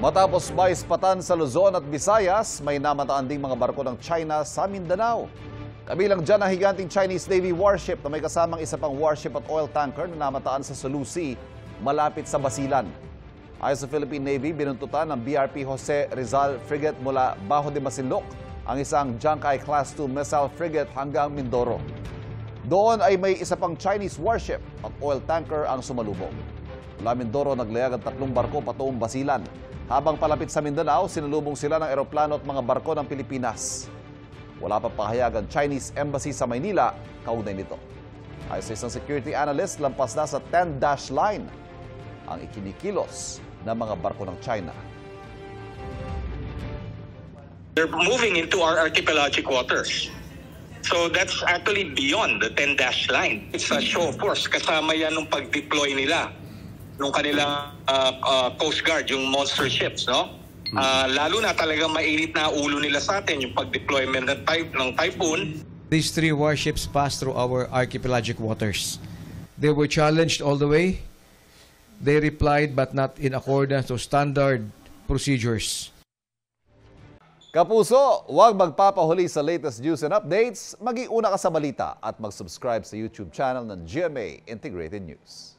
Matapos maispatan sa Luzon at Visayas, may namataan ding mga barko ng China sa Mindanao. Kabilang dyan ang higanting Chinese Navy warship na may kasamang isa pang warship at oil tanker na namataan sa Sulu Sea, malapit sa Basilan. Ayon sa Philippine Navy, binuntutan ng BRP Jose Rizal frigate mula Bajo de Masinloc ang isang Junkai-class 2 missile frigate hanggang Mindoro. Doon ay may isa pang Chinese warship at oil tanker ang sumalubong. Mula Mindoro, naglayag ang 3 barko patungong Basilan. Habang palapit sa Mindanao, sinulubong sila ng eroplano at mga barko ng Pilipinas. Wala pa pahayag ang Chinese Embassy sa Maynila kaugnay nito. Ayon sa isang security analyst, lampas na sa 10-dash line ang ikinikilos ng mga barko ng China. They're moving into our archipelagic waters. So that's actually beyond the 10-dash line. It's a show of force. Kasama yan nung pag-deploy nila nung kanilang Coast Guard, yung monster ships, no? Lalo na talagang mainit na ulo nila sa atin, yung pag-deployment ng Typhoon. These 3 warships passed through our archipelagic waters. They were challenged all the way. They replied but not in accordance to standard procedures. Kapuso, huwag magpapahuli sa latest news and updates. Mag-iuna ka sa balita at mag-subscribe sa YouTube channel ng GMA Integrated News.